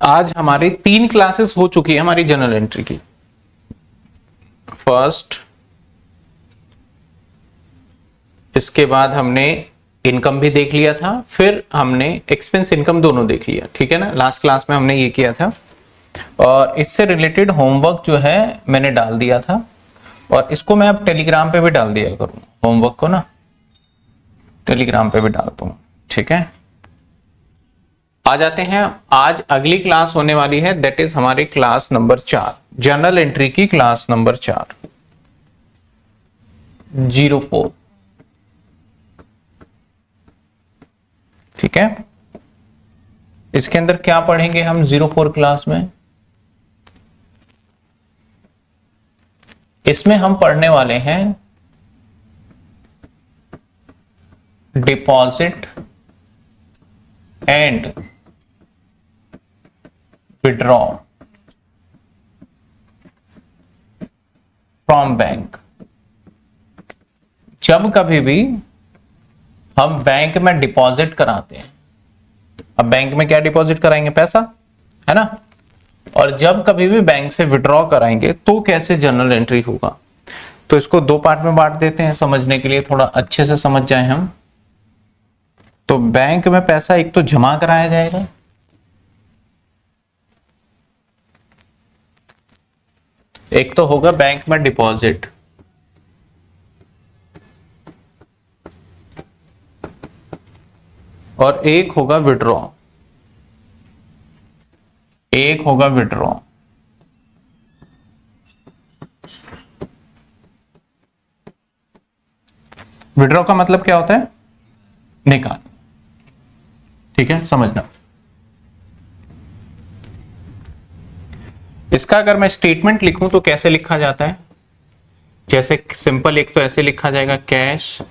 आज हमारी 3 क्लासेस हो चुकी है हमारी जर्नल एंट्री की। फर्स्ट, इसके बाद हमने इनकम भी देख लिया था, फिर हमने एक्सपेंस इनकम दोनों देख लिया, ठीक है ना। लास्ट क्लास में हमने ये किया था और इससे रिलेटेड होमवर्क जो है मैंने डाल दिया था और इसको मैं अब टेलीग्राम पे भी डाल दिया करूँ, होमवर्क को ना टेलीग्राम पे भी डालता हूँ, ठीक है। आ जाते हैं, आज अगली क्लास होने वाली है, दैट इज हमारी क्लास नंबर 4, जर्नल एंट्री की क्लास नंबर 4, 04, ठीक है। इसके अंदर क्या पढ़ेंगे हम 04 क्लास में? इसमें हम पढ़ने वाले हैं deposit and withdraw from bank. जब कभी भी हम बैंक में डिपॉजिट कराते हैं, अब बैंक में क्या डिपॉजिट कराएंगे? पैसा, है ना। और जब कभी भी बैंक से विड्रॉ कराएंगे तो कैसे जर्नल एंट्री होगा, तो इसको 2 पार्ट में बांट देते हैं समझने के लिए, थोड़ा अच्छे से समझ जाए हम। तो बैंक में पैसा एक तो जमा कराया जाएगा, एक तो होगा बैंक में डिपॉजिट, और एक होगा विड्रॉ, एक होगा विड्रॉ। विड्रॉ का मतलब क्या होता है? निकाल, ठीक है, समझना। इसका अगर मैं स्टेटमेंट लिखूं तो कैसे लिखा जाता है? जैसे सिंपल एक तो ऐसे लिखा जाएगा, कैश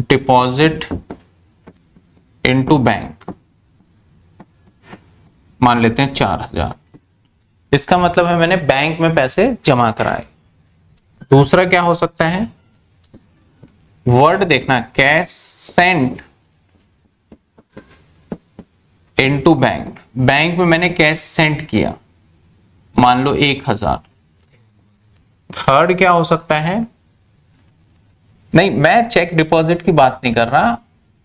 डिपॉजिट इनटू बैंक, मान लेते हैं 4000। इसका मतलब है मैंने बैंक में पैसे जमा कराए। दूसरा क्या हो सकता है? वर्ड देखना, cash sent into bank, bank में मैंने कैश सेंड किया, मान लो 1000। थर्ड क्या हो सकता है? नहीं, मैं चेक डिपॉजिट की बात नहीं कर रहा,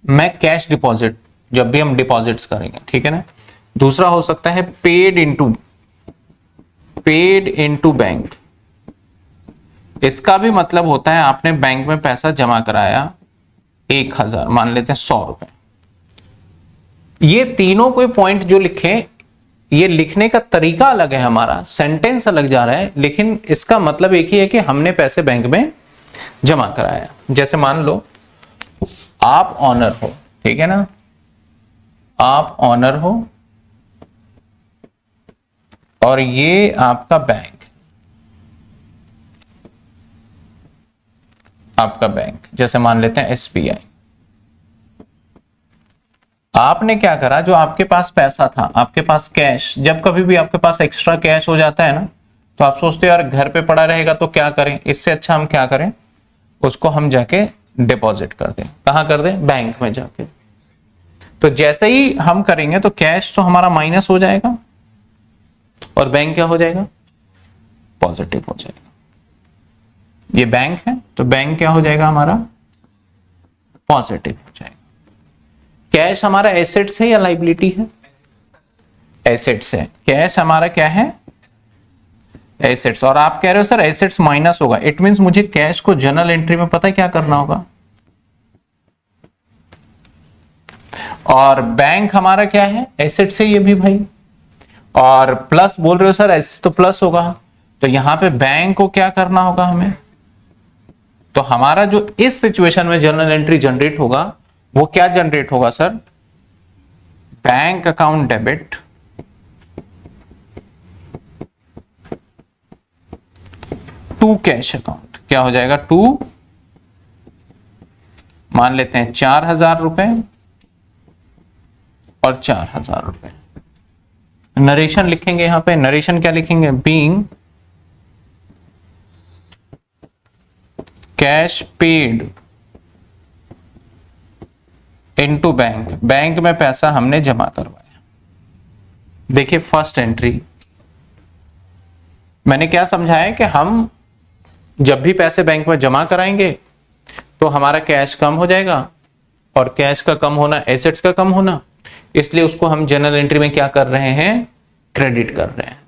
मैं कैश डिपॉजिट, जब भी हम डिपॉजिट्स करेंगे, ठीक है ना। दूसरा हो सकता है पेड इनटू बैंक। इसका भी मतलब होता है आपने बैंक में पैसा जमा कराया 1000, मान लेते हैं 100 रुपए। ये तीनों कोई पॉइंट जो लिखे, ये लिखने का तरीका अलग है, हमारा सेंटेंस अलग जा रहा है, लेकिन इसका मतलब एक ही है कि हमने पैसे बैंक में जमा कराया। जैसे मान लो आप ऑनर हो, ठीक है ना, आप ऑनर हो और ये आपका बैंक, आपका बैंक जैसे मान लेते हैं SBI। आपने क्या करा, जो आपके पास पैसा था, आपके पास कैश, जब कभी भी आपके पास एक्स्ट्रा कैश हो जाता है ना, तो आप सोचते हो यार घर पे पड़ा रहेगा तो क्या करें, इससे अच्छा हम क्या करें, उसको हम जाके डिपॉजिट कर दें। कहां कर दें? बैंक में जाके। तो जैसे ही हम करेंगे तो कैश तो हमारा माइनस हो जाएगा और बैंक क्या हो जाएगा? पॉजिटिव हो जाएगा। ये बैंक है तो बैंक क्या हो जाएगा हमारा? पॉजिटिव हो जाएगा। कैश हमारा एसेट्स है या लाइबिलिटी है? एसेट्स है। कैश हमारा क्या है? एसेट्स। और आप कह रहे हो सर एसेट्स माइनस होगा, इट मींस मुझे कैश को जर्नल एंट्री में पता है क्या करना होगा। और बैंक हमारा क्या है? एसेट्स है ये भी भाई। और प्लस बोल रहे हो सर ऐसे तो प्लस होगा, तो यहां पे बैंक को क्या करना होगा हमें? तो हमारा जो इस सिचुएशन में जर्नल एंट्री जनरेट होगा वो क्या जनरेट होगा sir? Bank account debit to cash account. क्या हो जाएगा? टू, मान लेते हैं 4000 रुपए और 4000 रुपए। नरेशन लिखेंगे यहां पे, नरेशन क्या लिखेंगे? Being cash paid into bank, bank में पैसा हमने जमा करवाया। देखिए फर्स्ट एंट्री मैंने क्या समझाया कि हम जब भी पैसे बैंक में जमा कराएंगे तो हमारा कैश कम हो जाएगा, और कैश का कम होना एसेट्स का कम होना, इसलिए उसको हम जनरल एंट्री में क्या कर रहे हैं, क्रेडिट कर रहे हैं।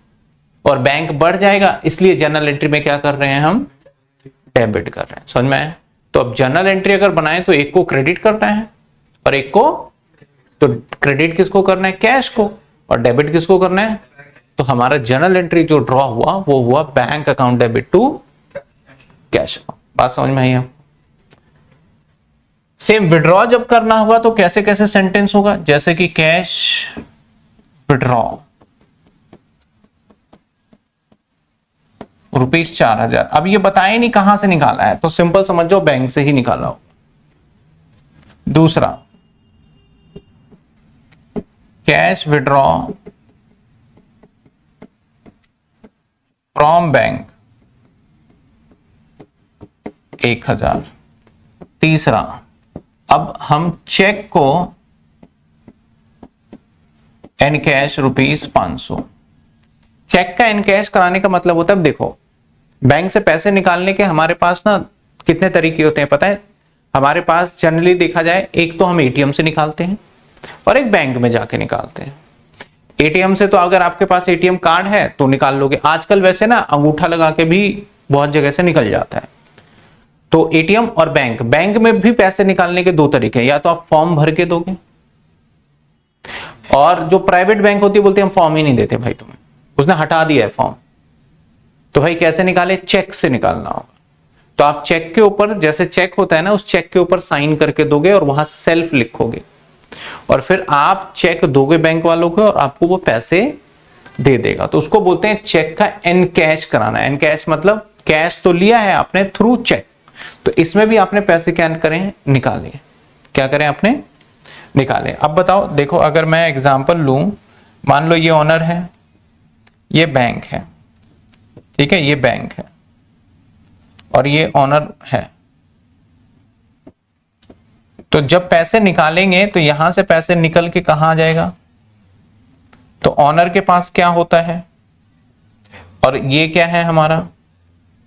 और बैंक बढ़ जाएगा इसलिए जनरल एंट्री में क्या कर रहे हैं, हम डेबिट कर रहे हैं। समझ में आया? तो अब जनरल एंट्री अगर बनाए तो एक को क्रेडिट करना है और एक को, तो क्रेडिट किसको करना है, कैश को, और डेबिट किसको करना है। तो हमारा जनरल एंट्री जो ड्रॉ हुआ वो हुआ bank account debit to cash account. बात समझ में आई आपको? सेम विड्रॉ जब करना होगा तो कैसे कैसे सेंटेंस होगा, जैसे कि कैश विड्रॉ ₹4,000। अब ये बताए नहीं कहां से निकाला है, तो सिंपल समझ जाओ बैंक से ही निकाला हो। दूसरा कैश विड्रॉ फ्रॉम बैंक 1,000। तीसरा अब हम चेक को एनकैश ₹500। चेक का एनकैश कराने का मतलब होता है, देखो बैंक से पैसे निकालने के हमारे पास ना कितने तरीके होते हैं पता है। हमारे पास जनरली देखा जाए, एक तो हम एटीएम से निकालते हैं और एक बैंक में जाके निकालते हैं। एटीएम से तो अगर आपके पास एटीएम कार्ड है तो निकाल लोगे, आजकल वैसे ना अंगूठा लगा के भी बहुत जगह से निकल जाता है। तो एटीएम और बैंक, बैंक में भी पैसे निकालने के दो तरीके हैं, या तो आप फॉर्म भर के दोगे, और जो प्राइवेट बैंक होती है बोलते हैं हम फॉर्म ही नहीं देते भाई तुम्हें, उसने हटा दिया है फॉर्म। तो भाई कैसे निकाले, चेक से निकालना होगा। तो आप चेक के ऊपर, जैसे चेक होता है ना, उस चेक के ऊपर साइन करके दोगे और वहां सेल्फ लिखोगे, और फिर आप चेक दोगे बैंक वालों को और आपको वो पैसे दे देगा। तो उसको बोलते हैं चेक का एनकैश कराना। एनकैश मतलब कैश तो लिया है आपने थ्रू चेक, तो इसमें भी आपने पैसे क्या करें, निकाले। क्या करें, आपने निकाले। अब बताओ, देखो अगर मैं एग्जांपल लूं, मान लो ये ओनर है, ये बैंक है, ठीक है, ये बैंक है और ये ओनर है। तो जब पैसे निकालेंगे तो यहां से पैसे निकल के कहां आ जाएगा, तो ओनर के पास क्या होता है, और ये क्या है हमारा,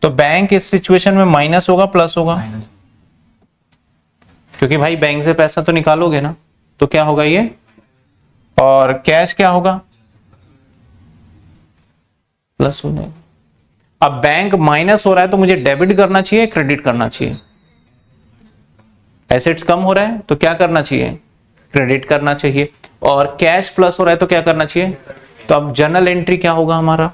तो बैंक इस सिचुएशन में माइनस होगा प्लस होगा, क्योंकि भाई बैंक से पैसा तो निकालोगे ना, तो क्या होगा ये, और कैश क्या होगा, प्लस हो जाएगा। अब बैंक माइनस हो रहा है तो मुझे डेबिट करना चाहिए, क्रेडिट करना चाहिए। एसेट्स कम हो रहा है तो क्या करना चाहिए, क्रेडिट करना चाहिए, और कैश प्लस हो रहा है तो क्या करना चाहिए। तो अब जर्नल एंट्री क्या होगा हमारा,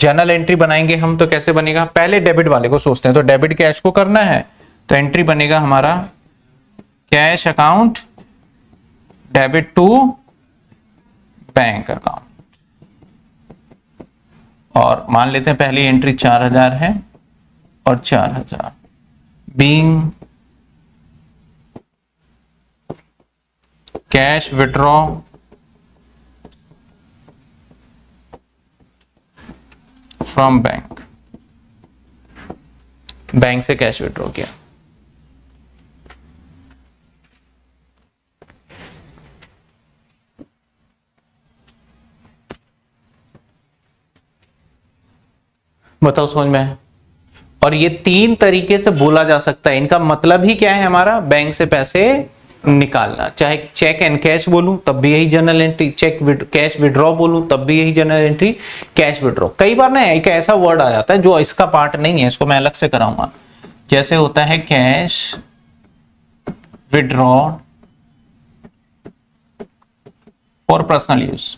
जर्नल एंट्री बनाएंगे हम तो कैसे बनेगा, पहले डेबिट वाले को सोचते हैं। तो डेबिट कैश को करना है तो एंट्री बनेगा हमारा cash account debit to bank account, और मान लेते हैं पहली एंट्री 4,000 है और 4,000 being cash withdraw from bank, bank से कैश विड्रॉ किया। बताओ समझ में है? और ये तीन तरीके से बोला जा सकता है, इनका मतलब ही क्या है हमारा, बैंक से पैसे निकालना। चाहे चेक एंड कैश बोलूं तब भी यही जनरल एंट्री, कैश विड्रॉ बोलूं तब भी यही जनरल एंट्री, कैश विड्रॉ। कई बार ना एक ऐसा वर्ड आ जाता है जो इसका पार्ट नहीं है, इसको मैं अलग से कराऊंगा। जैसे होता है cash withdraw for personal use,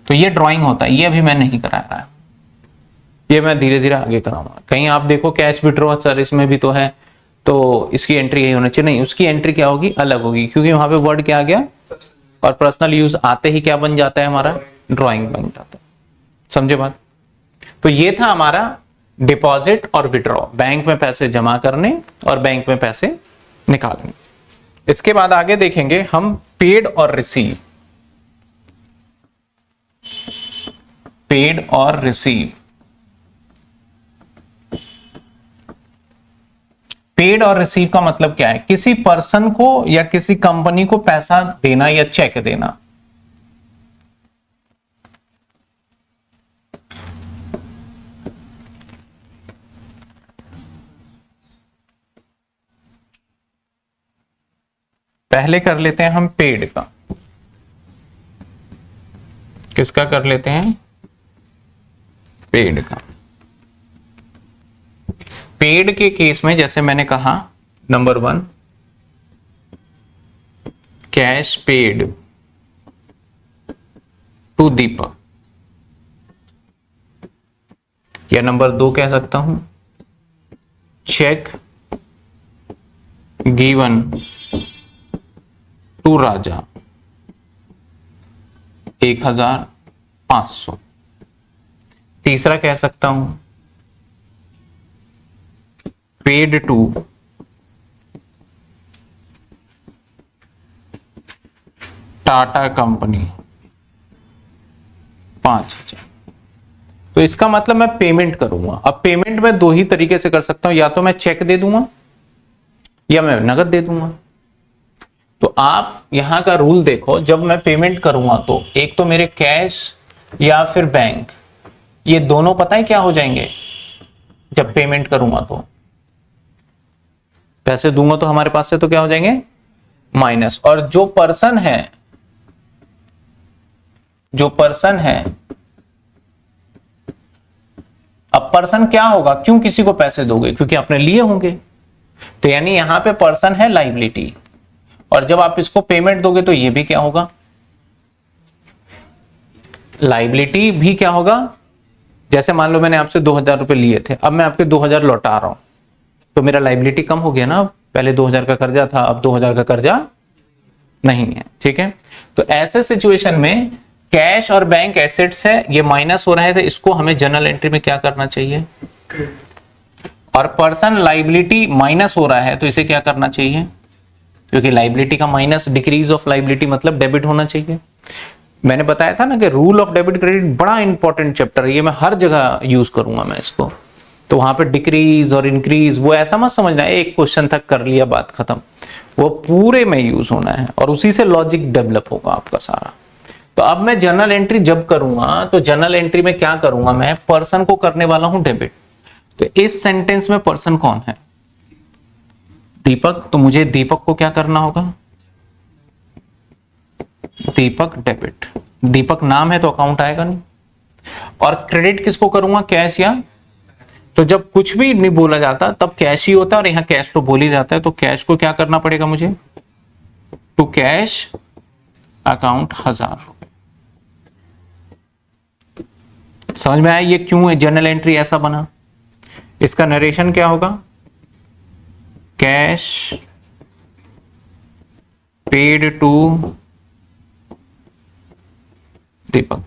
तो ये ड्राइंग होता है, ये अभी मैं नहीं करा रहा है, ये मैं धीरे धीरे आगे कराऊंगा। कहीं आप देखो कैश विड्रॉ सर इसमें भी तो है, तो इसकी एंट्री यही होनी चाहिए, नहीं उसकी एंट्री क्या होगी, अलग होगी, क्योंकि वहां पे वर्ड क्या आ गया, और पर्सनल यूज आते ही क्या बन जाता है हमारा, ड्राइंग बन जाता है। समझे बात? तो ये था हमारा डिपॉजिट और विड्रॉ, बैंक में पैसे जमा करने और बैंक में पैसे निकालने। इसके बाद आगे देखेंगे हम पेड और रिसीव। पेड और रिसीव, पेड और रिसीव का मतलब क्या है? किसी पर्सन को या किसी कंपनी को पैसा देना या चेक देना। पहले कर लेते हैं हम पेड का। किसका कर लेते हैं? पेड का। पेड के केस में जैसे मैंने कहा, नंबर 1 कैश पेड टू दीपक, या नंबर 2 कह सकता हूं चेक गिवन टू राजा 1500। तीसरा कह सकता हूं पेड टू टाटा कंपनी 5000। तो इसका मतलब मैं पेमेंट करूंगा। अब पेमेंट मैं 2 ही तरीके से कर सकता हूं, या तो मैं चेक दे दूंगा या मैं नगद दे दूंगा। तो आप यहां का रूल देखो, जब मैं पेमेंट करूंगा तो एक तो मेरे कैश या फिर बैंक, ये दोनों पता है क्या हो जाएंगे? जब पेमेंट करूंगा तो पैसे दूंगा तो हमारे पास से तो क्या हो जाएंगे? माइनस। और जो पर्सन है अब पर्सन क्या होगा? क्यों किसी को पैसे दोगे? क्योंकि अपने लिए होंगे। तो यानी यहां पे पर्सन है लाइबिलिटी, और जब आप इसको पेमेंट दोगे तो ये भी क्या होगा? लाइबिलिटी भी क्या होगा? जैसे मान लो मैंने आपसे 2000 रुपए लिए थे, अब मैं आपके 2000 लौटा रहा हूं, तो मेरा लाइबिलिटी कम हो गया ना। पहले 2000 का कर्जा था, अब 2000 का कर्जा नहीं है। ठीक है, तो ऐसे सिचुएशन में कैश और बैंक एसेट्स है, ये माइनस हो रहे थे, इसको हमें जर्नल एंट्री में क्या करना चाहिए? और पर्सन लाइबिलिटी माइनस हो रहा है तो इसे क्या करना चाहिए? क्योंकि लाइबिलिटी का माइनस, डिक्रीज ऑफ लाइबिलिटी मतलब डेबिट होना चाहिए। मैंने बताया था ना कि रूल ऑफ डेबिट क्रेडिट बड़ा इंपॉर्टेंट चैप्टर है, ये मैं हर जगह यूज करूंगा मैं इसको। तो वहां पे डिक्रीज और इंक्रीज वो ऐसा मत समझना है एक क्वेश्चन तक कर लिया बात खत्म, वो पूरे में यूज होना है और उसी से लॉजिक डेवलप होगा आपका सारा। तो अब मैं जर्नल एंट्री जब करूंगा तो जर्नल एंट्री में क्या करूंगा? मैं पर्सन को करने वाला हूं डेबिट। तो इस सेंटेंस में पर्सन कौन है? दीपक। तो मुझे दीपक को क्या करना होगा? दीपक डेबिट। दीपक नाम है तो अकाउंट आएगा नहीं। और क्रेडिट किसको करूंगा? कैश या? तो जब कुछ भी नहीं बोला जाता तब कैश ही होता है, और यहां कैश तो बोल ही जाता है, तो कैश को क्या करना पड़ेगा मुझे? टू कैश अकाउंट 1000 रुपए। समझ में आया ये क्यों जर्नल एंट्री ऐसा बना? इसका नरेशन क्या होगा? Cash paid to Deepak.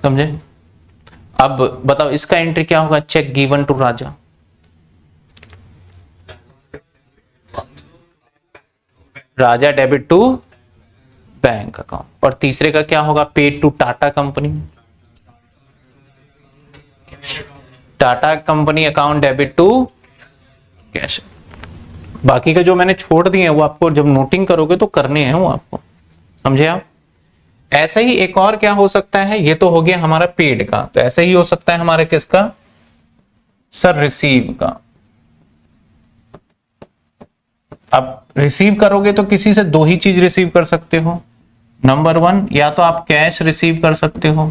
समझे? अब बताओ इसका एंट्री क्या होगा? Cheque given to Raja. Raja debit to bank account. और तीसरे का क्या होगा? Paid to Tata company. Tata company account debit to cash. बाकी का जो मैंने छोड़ दिए हैं वो आपको जब नोटिंग करोगे तो करने हैं वो आपको। समझे आप? ऐसा ही एक और क्या हो सकता है? ये तो हो गया हमारा पेड का, तो ऐसा ही हो सकता है हमारे किसका? सर रिसीव का। अब रिसीव करोगे तो किसी से 2 ही चीज रिसीव कर सकते हो। नंबर 1 या तो आप कैश रिसीव कर सकते हो,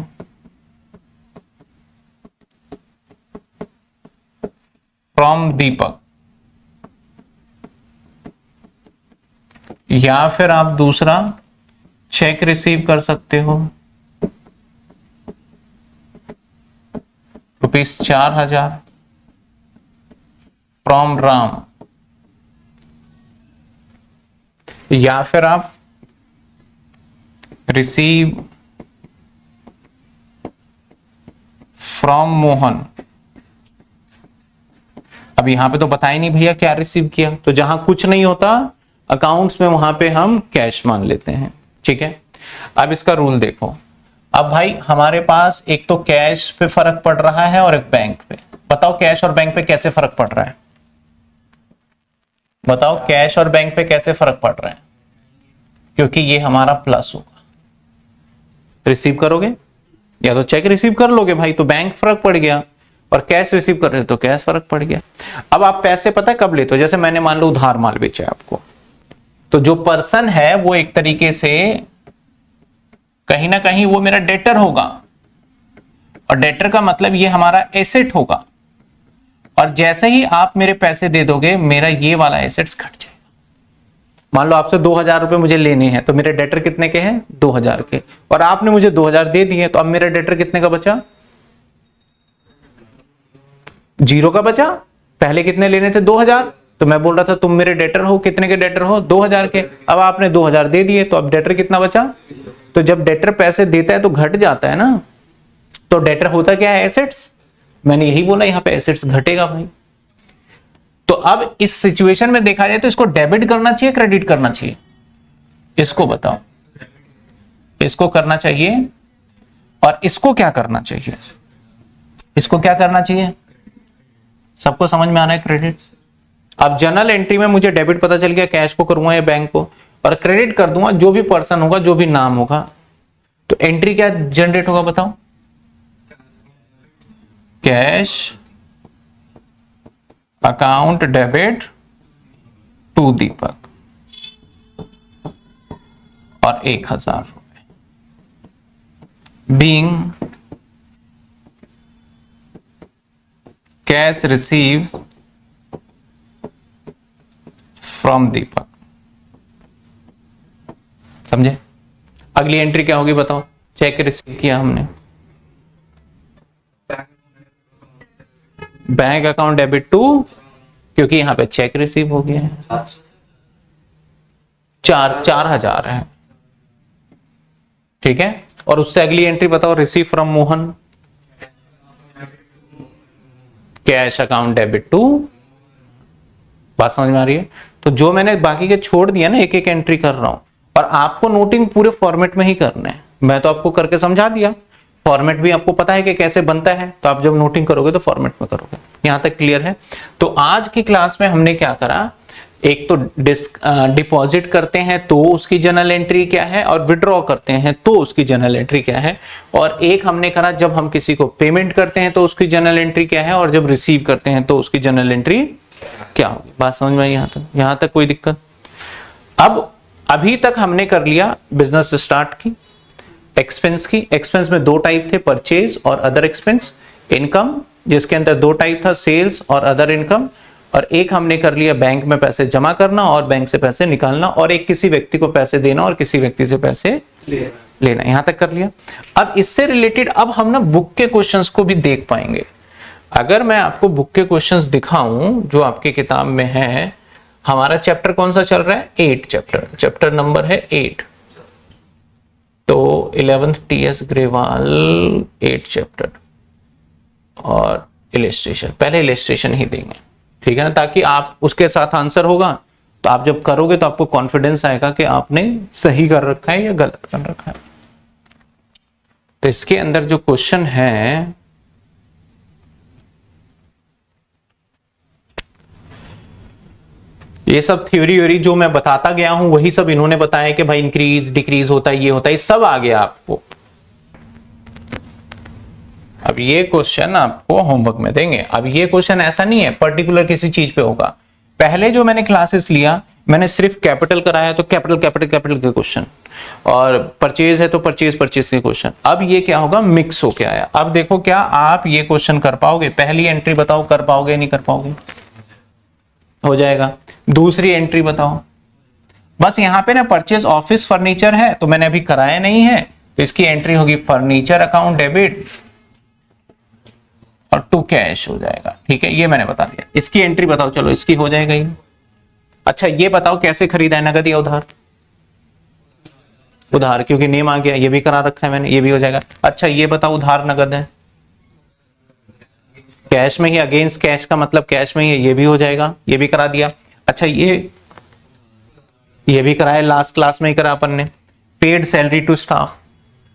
फ्रॉम दीपक, या फिर आप दूसरा चेक रिसीव कर सकते हो ₹4000 फ्रॉम राम, या फिर आप रिसीव फ्रॉम मोहन। अब यहां पे तो बता ही नहीं भैया क्या रिसीव किया, तो जहां कुछ नहीं होता अकाउंट्स में वहां पे हम कैश मान लेते हैं। ठीक है, अब इसका रूल देखो। अब भाई हमारे पास एक तो कैश पे फर्क पड़ रहा है और एक बैंक पे, बताओ कैश और बैंक पे कैसे फर्क पड़ रहा है, बताओ कैश और बैंक पे कैसे फर्क पड़ रहा है, क्योंकि ये हमारा प्लस होगा। रिसीव करोगे या तो चेक रिसीव कर लोगे भाई, तो बैंक फर्क पड़ गया, और कैश रिसीव कर रहे हो तो कैश फर्क पड़ गया। अब आप पैसे पता है कब लेते हो, जैसे मैंने मान लो उधार माल बेचा आपको, तो जो पर्सन है वो एक तरीके से कहीं ना कहीं वो मेरा डेटर होगा, और डेटर का मतलब ये हमारा एसेट होगा, और जैसे ही आप मेरे पैसे दे दोगे मेरा ये वाला एसेट्स घट जाएगा। मान लो आपसे 2000 रुपए मुझे लेने हैं, तो मेरे डेटर कितने के हैं 2000 के, और आपने मुझे 2000 दे दिए, तो अब मेरा डेटर कितने का बचा, 0 का बचा। पहले कितने लेने थे 2000, तो मैं बोल रहा था तुम मेरे डेटर हो, कितने के डेटर हो 2000 के, अब आपने 2000 दे दिए, तो अब डेटर कितना बचा। तो जब डेटर पैसे देता है तो घट जाता है ना, तो डेटर होता क्या है एसेट्स, मैंने यही बोला यहां पे एसेट्स घटेगा भाई। तो अब इस सिचुएशन में देखा जाए तो इसको डेबिट करना चाहिए क्रेडिट करना चाहिए, इसको बताओ, इसको करना चाहिए, और इसको क्या करना चाहिए, इसको क्या करना चाहिए, सबको समझ में आ रहा है क्रेडिट। अब जर्नल एंट्री में मुझे डेबिट पता चल गया, कैश को करूंगा या बैंक को, और क्रेडिट कर दूंगा जो भी पर्सन होगा जो भी नाम होगा, तो एंट्री क्या जनरेट होगा बताओ, कैश अकाउंट डेबिट टू दीपक और 1000 रुपए, बीइंग कैश रिसीव फ्रॉम दीपक। समझे। अगली एंट्री क्या होगी बताओ, चेक रिसीव किया हमने, बैंक अकाउंट डेबिट टू, क्योंकि यहां पे चेक रिसीव हो गया है, 4000 है, ठीक है। और उससे अगली एंट्री बताओ, receive from Mohan, cash account debit to. बात समझ में आ रही है। तो जो मैंने बाकी के छोड़ दिया ना, एक एक एंट्री कर रहा हूं, और आपको नोटिंग पूरे फॉर्मेट में ही करना है। मैं तो आपको करके समझा दिया, फॉर्मेट भी आपको पता है कि कैसे बनता है, तो आप जब नोटिंग करोगे तो फॉर्मेट में करोगे। यहां तक क्लियर है। तो आज की क्लास में हमने क्या करा, एक तो डिपॉजिट करते हैं तो उसकी जर्नल एंट्री क्या है, और विड्रॉ करते हैं तो उसकी जर्नल एंट्री क्या है, और एक हमने करा जब हम किसी को पेमेंट करते हैं तो उसकी जर्नल एंट्री क्या है, और जब रिसीव करते हैं तो उसकी जर्नल एंट्री क्या होगी। बात समझ में आई यहां तक कोई दिक्कत। अब अभी तक हमने कर लिया बिजनेस स्टार्ट की, एक्सपेंस की। एक्सपेंस में दो टाइप थे, परचेज और अदर एक्सपेंस। इनकम जिसके अंदर दो टाइप था, सेल्स और अदर इनकम। और एक हमने कर लिया बैंक में पैसे जमा करना और बैंक से पैसे निकालना, और एक किसी व्यक्ति को पैसे देना और किसी व्यक्ति से पैसे लेना। यहां तक कर लिया। अब इससे रिलेटेड अब हम ना बुक के क्वेश्चंस को भी देख पाएंगे। अगर मैं आपको बुक के क्वेश्चंस दिखाऊं जो आपके किताब में है, हमारा चैप्टर कौन सा चल रहा है, 8 चैप्टर नंबर है 8। तो 11th TS ग्रेवाल 8 चैप्टर, और इलिस्ट्रेशन, पहले इलिस्ट्रेशन ही देंगे, ठीक है ना, ताकि आप उसके साथ आंसर होगा तो आप जब करोगे तो आपको कॉन्फिडेंस आएगा कि आपने सही कर रखा है या गलत कर रखा है। तो इसके अंदर जो क्वेश्चन है, ये सब थ्योरी जो मैं बताता गया हूं वही सब इन्होंने बताया कि भाई इंक्रीज डिक्रीज होता है, ये होता है, सब आ गया आपको। अब ये क्वेश्चन आपको होमवर्क में देंगे। अब ये क्वेश्चन ऐसा नहीं है पर्टिकुलर किसी चीज पे होगा। पहले जो मैंने क्लासेस लिया, मैंने सिर्फ कैपिटल कराया तो कैपिटल कैपिटल कैपिटल के क्वेश्चन, और परचेज है तो परचेज के क्वेश्चन। अब ये क्या होगा, मिक्स होके आया। अब देखो क्या आप ये क्वेश्चन कर पाओगे, पहली एंट्री बताओ कर पाओगे नहीं कर पाओगे, हो जाएगा। दूसरी एंट्री बताओ, बस यहां पे ना परचेज ऑफिस फर्नीचर है तो मैंने अभी कराया नहीं है, तो इसकी एंट्री होगी फर्नीचर अकाउंट डेबिट और टू कैश हो जाएगा, ठीक है, ये मैंने बता दिया। इसकी एंट्री बताओ, चलो इसकी हो जाएगा ये। अच्छा ये बताओ कैसे खरीदा है, नगद या उधार, उधार, क्योंकि नेम आ गया, ये भी करा रखा है मैंने, ये भी हो जाएगा। अच्छा ये बताओ उधार नगद है, कैश में ही, अगेंस्ट कैश का मतलब कैश में ही है, ये भी हो जाएगा, ये भी करा दिया। अच्छा ये भी कराया, लास्ट क्लास में ही करा अपन ने। पेड सैलरी टू स्टाफ,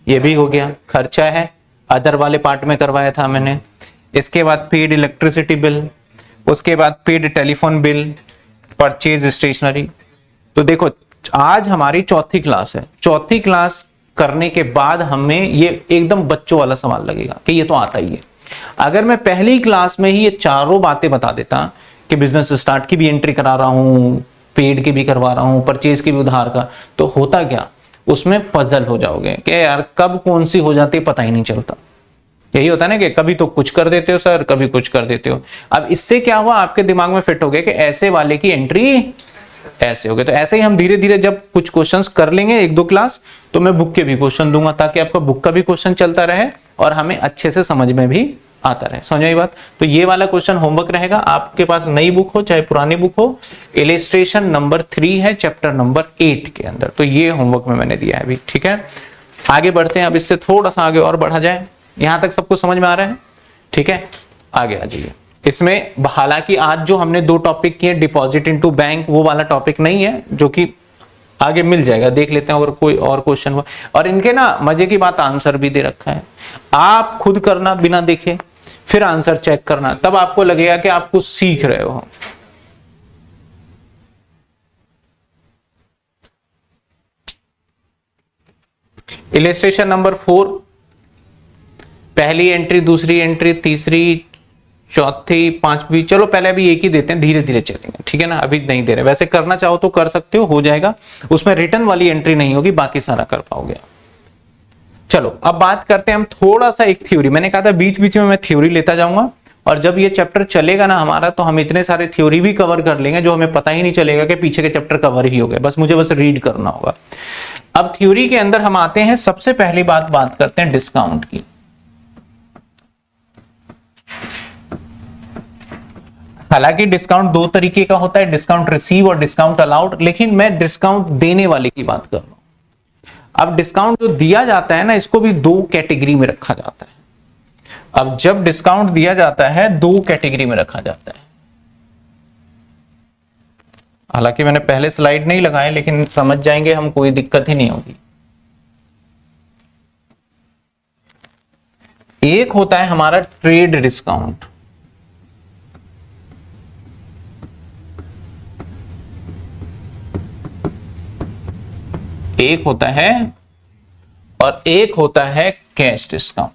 ये भी हो गया, खर्चा है, अदर वाले पार्ट में करवाया था मैंने। इसके बाद पेड इलेक्ट्रिसिटी बिल, उसके बाद paid telephone bill, purchase stationery. तो देखो आज हमारी चौथी क्लास है, चौथी क्लास करने के बाद हमें ये एकदम बच्चों वाला सवाल लगेगा कि ये तो आता ही है। अगर मैं पहली क्लास में ही ये चारों बातें बता देता कि बिजनेस स्टार्ट की भी एंट्री करा रहा हूं, पेड की भी करवा रहा हूं, परचेज की भी उधार का, तो होता क्या, उसमें पजल हो जाओगे कि यार कब कौन सी हो जाती है पता ही नहीं चलता। यही होता है ना कि कभी तो कुछ कर देते हो सर, कभी कुछ कर देते हो। अब इससे क्या हुआ, आपके दिमाग में फिट हो गया कि ऐसे वाले की एंट्री ऐसे हो गए। तो ऐसे ही हम धीरे धीरे जब कुछ क्वेश्चंस कर लेंगे एक दो क्लास, तो मैं बुक के भी क्वेश्चन दूंगा ताकि आपका बुक का भी क्वेश्चन चलता रहे और हमें अच्छे से समझ में भी आता रहे। समझ आई बात? तो ये वाला क्वेश्चन होमवर्क रहेगा, आपके पास नई बुक हो चाहे पुरानी बुक हो, इलिस्ट्रेशन नंबर 3 है चैप्टर नंबर 8 के अंदर। तो ये होमवर्क में मैंने दिया है अभी, ठीक है। आगे बढ़ते हैं, अब इससे थोड़ा सा आगे और बढ़ा जाए। यहां तक सबको समझ में आ रहा है? ठीक है, आगे आ जाइए। इसमें हालांकि आज जो हमने 2 टॉपिक किए, डिपॉजिट इनटू बैंक, वो वाला टॉपिक नहीं है, जो कि आगे मिल जाएगा, देख लेते हैं अगर कोई और क्वेश्चन हुआ। और इनके ना मजे की बात, आंसर भी दे रखा है, आप खुद करना बिना देखे, फिर आंसर चेक करना, तब आपको लगेगा कि आप कुछ सीख रहे हो। इलिस्ट्रेशन नंबर 4, पहली एंट्री, दूसरी एंट्री, तीसरी, चौथी, पांचवी, चलो पहले अभी एक ही देते हैं, धीरे धीरे चलेंगे, ठीक है ना। अभी नहीं दे रहे, वैसे करना चाहो तो कर सकते हो जाएगा, उसमें रिटर्न वाली एंट्री नहीं होगी, बाकी सारा कर पाओगे। चलो अब बात करते हैं हम थोड़ा सा एक थ्योरी। मैंने कहा था बीच बीच में मैं थ्योरी लेता जाऊंगा, और जब ये चैप्टर चलेगा ना हमारा, तो हम इतने सारे थ्योरी भी कवर कर लेंगे जो हमें पता ही नहीं चलेगा कि पीछे के चैप्टर कवर ही हो गए, बस मुझे रीड करना होगा। अब थ्योरी के अंदर हम आते हैं, सबसे पहली बात करते हैं डिस्काउंट की। हालांकि डिस्काउंट 2 तरीके का होता है, डिस्काउंट रिसीव और डिस्काउंट अलाउड, लेकिन मैं डिस्काउंट देने वाले की बात कर रहा हूं। अब डिस्काउंट जो दिया जाता है ना, इसको भी 2 कैटेगरी में रखा जाता है। अब जब डिस्काउंट दिया जाता है 2 कैटेगरी में रखा जाता है। हालांकि मैंने पहले स्लाइड नहीं लगाए, लेकिन समझ जाएंगे हम, कोई दिक्कत ही नहीं होगी। एक होता है हमारा ट्रेड डिस्काउंट, एक होता है, और एक होता है कैश डिस्काउंट।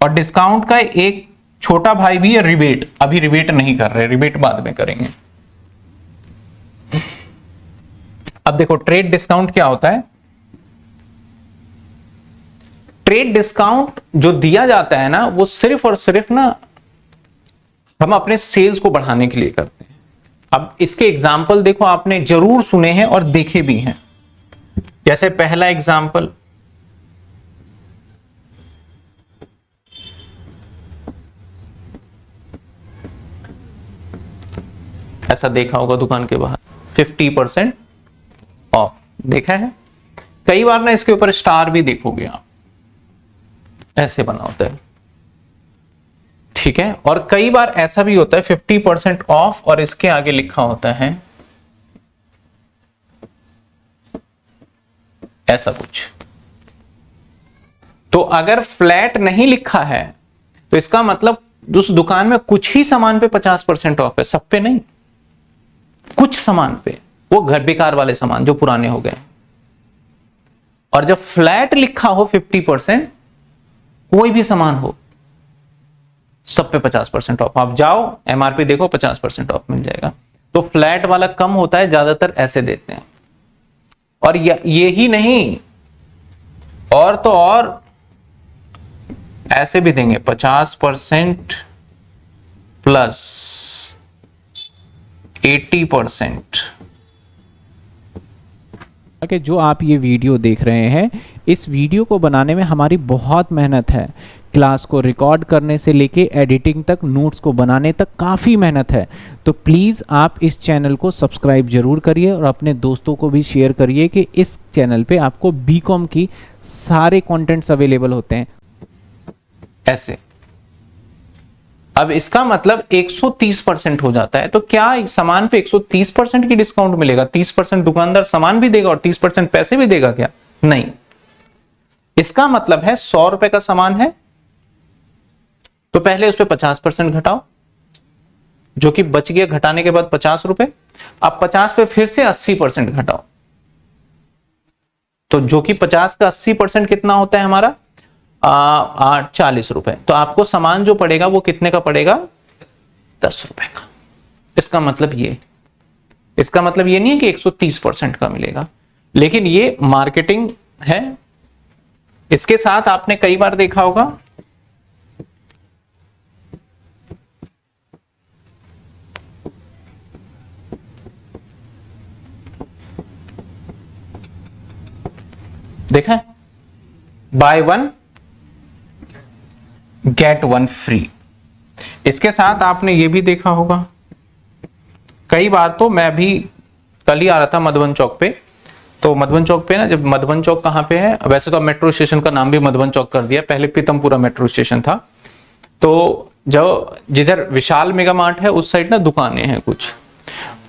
और डिस्काउंट का एक छोटा भाई भी है रिबेट, अभी रिबेट नहीं कर रहे, रिबेट बाद में करेंगे। अब देखो ट्रेड डिस्काउंट क्या होता है। ट्रेड डिस्काउंट जो दिया जाता है ना, वो सिर्फ और सिर्फ ना हम अपने सेल्स को बढ़ाने के लिए करते हैं। अब इसके एग्जाम्पल देखो, आपने जरूर सुने हैं और देखे भी हैं। जैसे पहला एग्जाम्पल, ऐसा देखा होगा दुकान के बाहर 50% ऑफ, देखा है। कई बार ना इसके ऊपर स्टार भी देखोगे आप, ऐसे बना होता है, ठीक है। और कई बार ऐसा भी होता है 50% ऑफ और इसके आगे लिखा होता है ऐसा कुछ। तो अगर फ्लैट नहीं लिखा है तो इसका मतलब उस दुकान में कुछ ही सामान पे 50% ऑफ है, सब पे नहीं, कुछ सामान पे, वो घर बेकार वाले सामान जो पुराने हो गए। और जब फ्लैट लिखा हो 50%, कोई भी सामान हो, सब पे 50% ऑफ। आप जाओ एमआरपी देखो, 50% ऑफ मिल जाएगा। तो फ्लैट वाला कम होता है, ज्यादातर ऐसे देते हैं। और ये ही नहीं, और तो और ऐसे भी देंगे 50% प्लस 80%। कि जो आप ये वीडियो देख रहे हैं, इस वीडियो को बनाने में हमारी बहुत मेहनत है। क्लास को रिकॉर्ड करने से लेके एडिटिंग तक, नोट्स को बनाने तक काफ़ी मेहनत है। तो प्लीज़ आप इस चैनल को सब्सक्राइब जरूर करिए और अपने दोस्तों को भी शेयर करिए कि इस चैनल पे आपको बीकॉम की सारे कंटेंट्स अवेलेबल होते हैं। ऐसे अब इसका मतलब 130% हो जाता है। तो क्या सामान पे 130% की डिस्काउंट मिलेगा? 30% दुकानदार सामान भी देगा और 30% पैसे भी देगा क्या? नहीं। इसका मतलब है 100 रुपए का सामान है तो पहले उस पर 50% घटाओ, जो कि बच गया घटाने के बाद 50 रुपए। अब 50 पे फिर से 80% घटाओ, तो जो कि 50 का 80% कितना होता है हमारा? 40 रुपए। तो आपको सामान जो पड़ेगा वो कितने का पड़ेगा? 10 रुपए का। इसका मतलब ये नहीं है कि 130% का मिलेगा, लेकिन ये मार्केटिंग है। इसके साथ आपने कई बार देखा होगा देखा है, by one get one free. इसके साथ आपने ये भी देखा होगा कई बार, तो मैं भी कल ही आ रहा था मधुबन चौक पे, तो मधुबन चौक पे ना, जब मधुबन चौक कहाँ पे है, वैसे तो मेट्रो स्टेशन का नाम भी मधुबन चौक कर दिया, पहले पीतमपुरा मेट्रो स्टेशन था। तो जो जिधर विशाल मेगा मार्ट है उस साइड ना दुकानें हैं कुछ,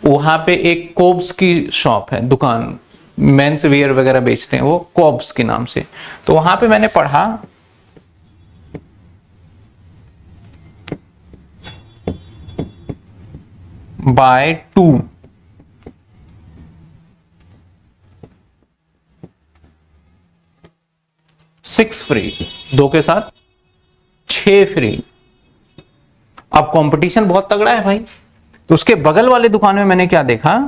वहां पे एक कोब्स की शॉप है, दुकान मेंस वेयर वगैरह बेचते हैं वो, कोब्स के नाम से। तो वहां पे मैंने पढ़ा बाय 2 6 फ्री, 2 के साथ 6 फ्री। अब कंपटीशन बहुत तगड़ा है भाई। तो उसके बगल वाले दुकान में मैंने क्या देखा,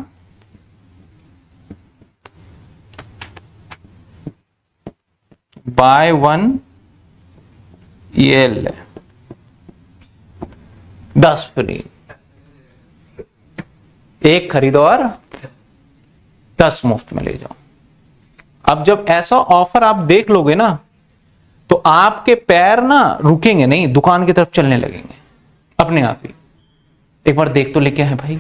बाय वन ये 10 फ्री, एक खरीदो और 10 मुफ्त में ले जाओ। अब जब ऐसा ऑफर आप देख लोगे ना, तो आपके पैर ना रुकेंगे नहीं, दुकान की तरफ चलने लगेंगे अपने आप ही। एक बार देख तो लेके है भाई।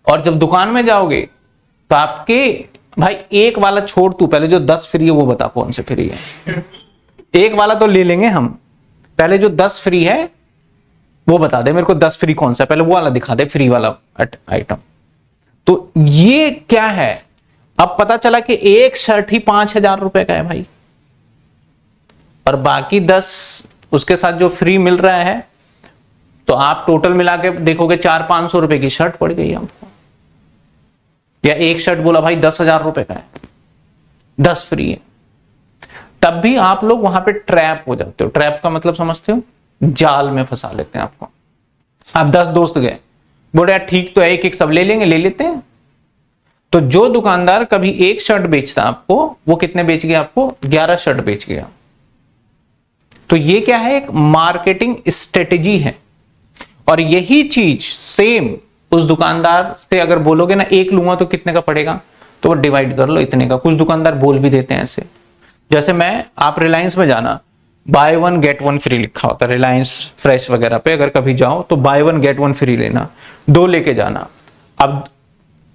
और जब दुकान में जाओगे तो आपके भाई एक वाला छोड़, तू पहले जो 10 फ्री है वो बता कौन से फ्री है। एक वाला तो ले लेंगे हम, पहले जो 10 फ्री है वो बता दे मेरे को, 10 फ्री कौन सा, पहले वो वाला दिखा दे, फ्री वाला आइटम। तो ये क्या है, अब पता चला कि एक शर्ट ही 5,000 रुपए का है भाई, और बाकी 10 उसके साथ जो फ्री मिल रहा है, तो आप टोटल मिला के देखोगे 400-500 रुपए की शर्ट पड़ गई आपको। या एक शर्ट बोला भाई 10,000 रुपए का है, 10 फ्री है, तब भी आप लोग वहां पे ट्रैप हो जाते हो। ट्रैप का मतलब समझते हो, जाल में फंसा लेते हैं आपको। आप 10 दोस्त गए, बोले यार ठीक तो है, एक एक सब ले लेंगे, ले लेते हैं। तो जो दुकानदार कभी एक शर्ट बेचता आपको, वो कितने बेच गया आपको? 11 शर्ट बेच गया। तो ये क्या है, एक मार्केटिंग स्ट्रेटेजी है। और यही चीज सेम उस दुकानदार से अगर बोलोगे ना, एक लूंगा तो कितने का पड़ेगा, तो वो डिवाइड कर लो इतने का। कुछ दुकानदार बोल भी देते हैं ऐसे, जैसे मैं, आप रिलायंस में जाना, by one get one free लिखा होता है रिलायंस फ्रेश वगैरह पे, अगर कभी जाओ तो by one get one free लेना, 2 लेके जाना। अब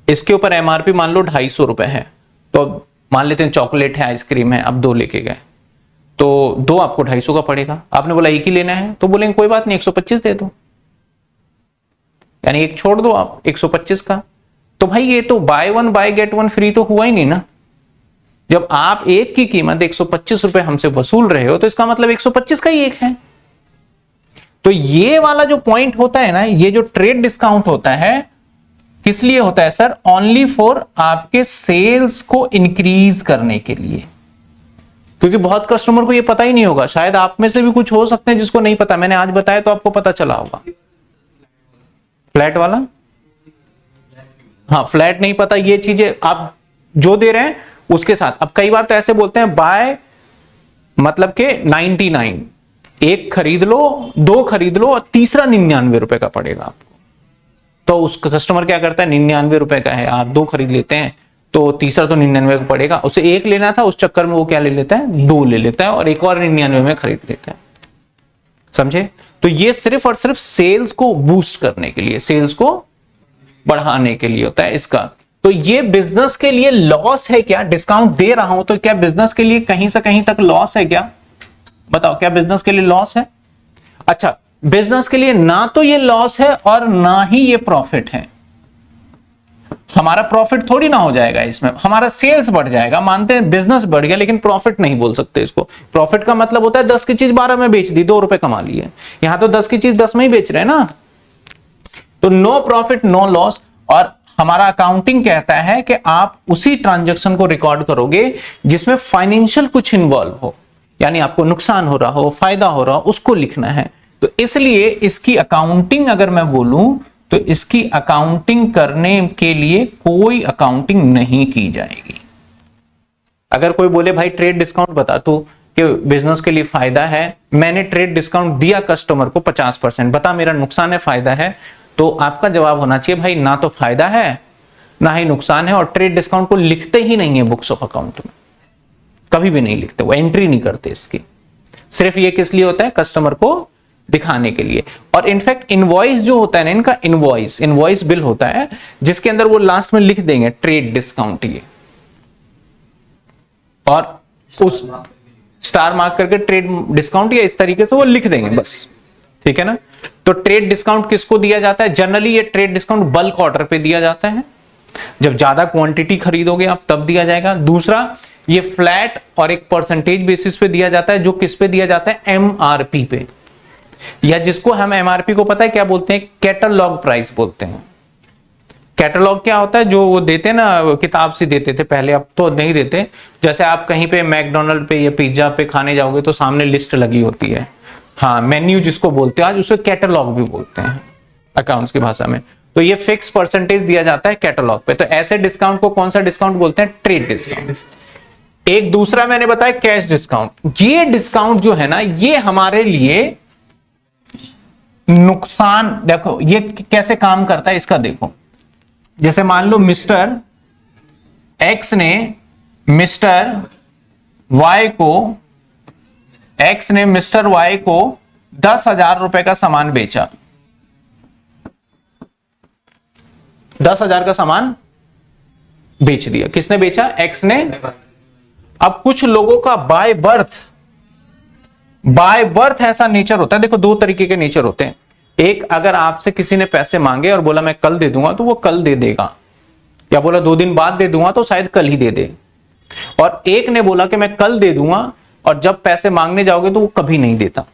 इसके ऊपर एमआरपी मान लो 250 रुपए है, तो मान लेते हैं चॉकलेट है, आइसक्रीम है, अब 2 लेके गए तो 2 आपको 250 का पड़ेगा। आपने बोला एक ही लेना है, तो बोलेंगे कोई बात नहीं 125 दे दो, यानी एक छोड़ दो आप, 125 का। तो भाई ये तो by one by get one free तो हुआ ही नहीं ना। जब आप एक की कीमत 125 रुपए हमसे वसूल रहे हो, तो इसका मतलब 125 का ही एक है। तो ये वाला जो पॉइंट होता है ना, ये जो ट्रेड डिस्काउंट होता है, किस लिए होता है सर? ओनली फॉर आपके सेल्स को इंक्रीज करने के लिए। क्योंकि बहुत कस्टमर को ये पता ही नहीं होगा, शायद आप में से भी कुछ हो सकते हैं जिसको नहीं पता, मैंने आज बताया तो आपको पता चला होगा। फ्लैट वाला, हाँ फ्लैट नहीं पता, ये चीजें आप जो दे रहे हैं उसके साथ। अब कई बार तो ऐसे बोलते हैं बाय मतलब के 99, एक खरीद लो, 2 खरीद लो और तीसरा 99 रुपए का पड़ेगा आपको। तो उस कस्टमर क्या करता है, 99 रुपए का है, आप 2 खरीद लेते हैं तो तीसरा तो 99 का पड़ेगा। उसे एक लेना था, उस चक्कर में वो क्या ले लेता है, 2 ले लेता है और एक और 99 में खरीद लेता है। समझे? तो ये सिर्फ और सिर्फ सेल्स को बूस्ट करने के लिए, सेल्स को बढ़ाने के लिए होता है इसका। तो ये बिजनेस के लिए लॉस है क्या? डिस्काउंट दे रहा हूं तो क्या बिजनेस के लिए कहीं से कहीं तक लॉस है क्या? बताओ, क्या बिजनेस के लिए लॉस है? अच्छा, बिजनेस के लिए ना तो ये लॉस है और ना ही ये प्रॉफिट है। हमारा प्रॉफिट थोड़ी ना हो जाएगा इसमें, हमारा सेल्स बढ़ जाएगा, मानते हैं बिजनेस बढ़ गया, लेकिन प्रॉफिट नहीं बोल सकते इसको। प्रॉफिट का मतलब होता है 10 की चीज 12 में बेच दी, 2 रुपए कमा लिए। यहां तो 10 की चीज 10 में ही बेच रहे हैं ना। तो नो प्रॉफिट नो लॉस। और हमारा अकाउंटिंग कहता है कि आप उसी ट्रांजैक्शन को रिकॉर्ड करोगे जिसमें फाइनेंशियल कुछ इन्वॉल्व हो, यानी आपको नुकसान हो रहा हो, फायदा हो रहा हो, उसको लिखना है। तो इसलिए इसकी अकाउंटिंग अगर मैं बोलूं तो इसकी अकाउंटिंग करने के लिए कोई अकाउंटिंग नहीं की जाएगी। अगर कोई बोले भाई ट्रेड डिस्काउंट बता तू कि बिजनेस के लिए फायदा है, मैंने ट्रेड डिस्काउंट दिया कस्टमर को 50%, बता मेरा नुकसान है फायदा है, तो आपका जवाब होना चाहिए भाई ना तो फायदा है ना ही नुकसान है, और ट्रेड डिस्काउंट को लिखते ही नहीं है बुक्स ऑफ अकाउंट में, कभी भी नहीं लिखते, वो एंट्री नहीं करते इसकी। सिर्फ ये किस लिए होता है? कस्टमर को दिखाने के लिए। और इनफैक्ट इनवॉइस जो होता है ना इनका, इनवॉइस बिल होता है जिसके अंदर वो लास्ट में लिख देंगे ट्रेड डिस्काउंट ये, और उस स्टार मार्क करके ट्रेड डिस्काउंट या इस तरीके से वो लिख देंगे बस, ठीक है ना। तो ट्रेड डिस्काउंट किसको दिया जाता है? जनरली ये ट्रेड डिस्काउंट बल्क ऑर्डर पे दिया जाता है, जब ज्यादा क्वांटिटी खरीदोगे आप तब दिया जाएगा। दूसरा, ये फ्लैट और एक परसेंटेज बेसिस पे दिया जाता है, जो किस पे दिया जाता है? एमआरपी पे, या जिसको हम एमआरपी को पता है क्या बोलते हैं? कैटलॉग प्राइस बोलते हैं। कैटलॉग क्या होता है? जो वो देते हैं ना, किताब से देते थे पहले, अब तो नहीं देते। जैसे आप कहीं पे मैकडोनल्ड पे या पिज्जा पे खाने जाओगे तो सामने लिस्ट लगी होती है, हाँ, मेन्यू जिसको बोलते हैं आज, उसे कैटलॉग भी बोलते हैं अकाउंट्स की भाषा में। तो ये फिक्स परसेंटेज दिया जाता है कैटलॉग पे। तो ऐसे डिस्काउंट को कौन सा डिस्काउंट बोलते हैं? Trade discount. एक दूसरा मैंने बताया कैश डिस्काउंट। ये डिस्काउंट जो है ना, ये हमारे लिए नुकसान, देखो ये कैसे काम करता है इसका देखो। जैसे मान लो मिस्टर एक्स ने मिस्टर वाई को 10,000 रुपए का सामान बेचा, 10,000 का सामान बेच दिया। किसने बेचा? एक्स ने। अब कुछ लोगों का बाय बर्थ ऐसा नेचर होता है। देखो दो तरीके के नेचर होते हैं। एक, अगर आपसे किसी ने पैसे मांगे और बोला मैं कल दे दूंगा, तो वो कल दे देगा, या बोला 2 दिन बाद दे दूंगा तो शायद कल ही दे दे। और एक ने बोला कि मैं कल दे दूंगा, और जब पैसे मांगने जाओगे तो वो कभी नहीं देता।